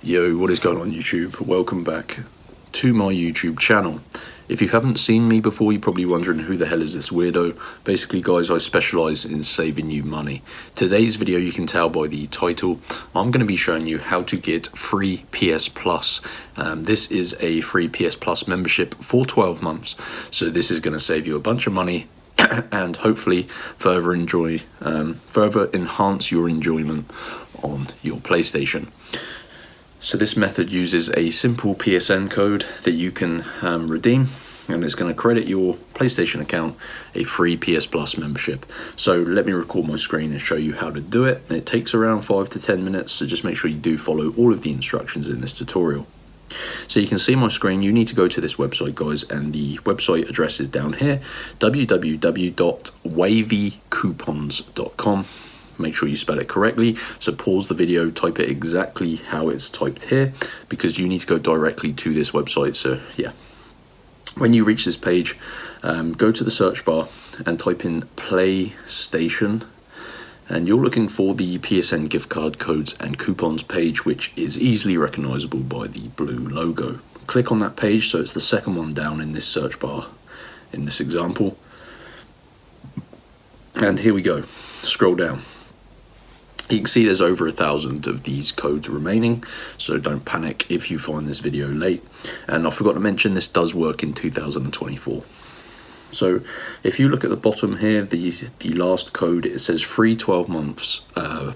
Yo, what is going on YouTube? Welcome back to my YouTube channel. If you haven't seen me before, you're probably wondering who the hell is this weirdo. Basically guys, I specialise in saving you money. Today's video, you can tell by the title, I'm going to be showing you how to get free PS Plus. This is a free PS Plus membership for 12 months. So this is going to save you a bunch of money and hopefully further enhance your enjoyment on your PlayStation. So this method uses a simple PSN code that you can redeem, and it's going to credit your PlayStation account a free PS Plus membership. So let me record my screen and show you how to do it. It takes around 5 to 10 minutes, so just make sure you do follow all of the instructions in this tutorial. So you can see my screen. You need to go to this website, guys, and the website address is down here, www.wavycoupons.com. Make sure you spell it correctly, so pause the video, type it exactly how it's typed here, because you need to go directly to this website. So yeah, when you reach this page, go to the search bar and type in PlayStation, and you're looking for the PSN gift card codes and coupons page, which is easily recognizable by the blue logo. Click on that page, so it's the second one down in this search bar in this example, and here we go. Scroll down. You can see there's over 1,000 of these codes remaining, so don't panic if you find this video late. And I forgot to mention, this does work in 2024. So if you look at the bottom here, the last code, it says free 12 months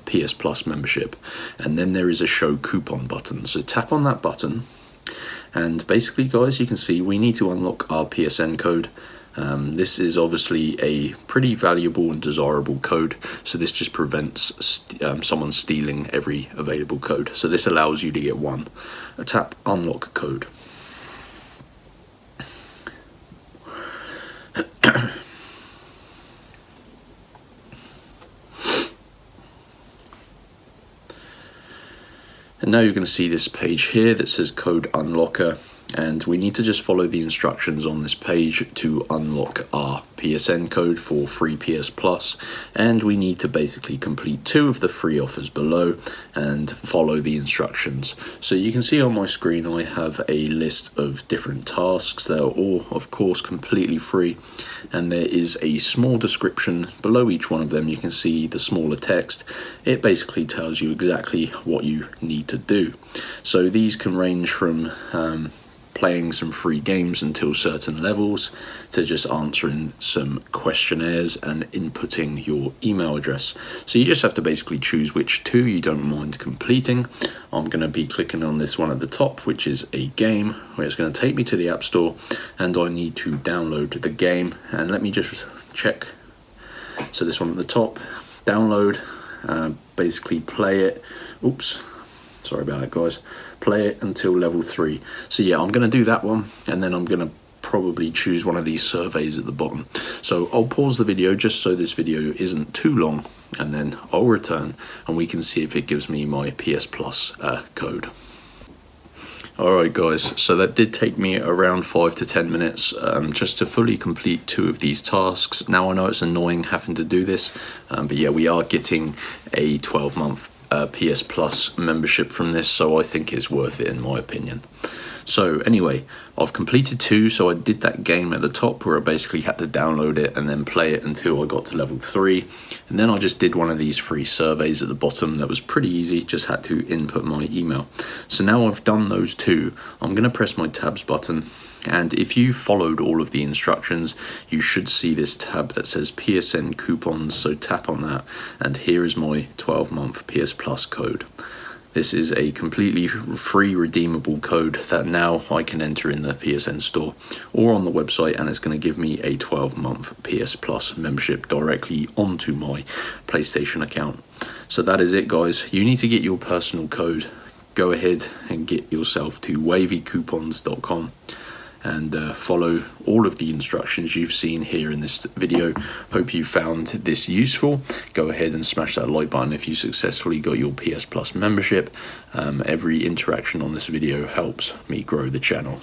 PS Plus membership, and then there is a show coupon button. So tap on that button, and basically guys, you can see we need to unlock our PSN code. This is obviously a pretty valuable and desirable code, so this just prevents someone stealing every available code. So this allows you to get one. Tap unlock code. And now you're going to see this page here that says code unlocker, and we need to just follow the instructions on this page to unlock our PSN code for free PS Plus, and we need to basically complete 2 of the free offers below and follow the instructions. So you can see on my screen I have a list of different tasks. They're all of course completely free, and there is a small description below each one of them. You can see the smaller text. It basically tells you exactly what you need to do. So these can range from playing some free games until certain levels, to just answering some questionnaires and inputting your email address. So you just have to basically choose which 2 you don't mind completing. I'm going to be clicking on this one at the top, which is a game, where it's going to take me to the App Store, and I need to download the game. And let me just check. So this one at the top, download, basically play it. Oops. Sorry about it, guys. Play it until level 3. So yeah, I'm going to do that one, and then I'm going to probably choose one of these surveys at the bottom. So I'll pause the video just so this video isn't too long, and then I'll return and we can see if it gives me my PS Plus code. Alright guys, so that did take me around 5 to 10 minutes just to fully complete 2 of these tasks. Now I know it's annoying having to do this, but yeah, we are getting a 12-month PS Plus membership from this, so I think it's worth it in my opinion. So anyway, I've completed 2, so I did that game at the top where I basically had to download it and then play it until I got to level 3, and then I just did one of these free surveys at the bottom that was pretty easy, just had to input my email. So now I've done those 2, I'm going to press my tabs button, and if you followed all of the instructions, you should see this tab that says PSN coupons, so tap on that, and here is my 12-month PS Plus code. This is a completely free redeemable code that now I can enter in the PSN store or on the website, and it's going to give me a 12-month PS Plus membership directly onto my PlayStation account. So that is it guys, you need to get your personal code. Go ahead and get yourself to wavycoupons.com and follow all of the instructions you've seen here in this video. Hope you found this useful. Go ahead and smash that like button if you successfully got your PS Plus membership. Every interaction on this video helps me grow the channel.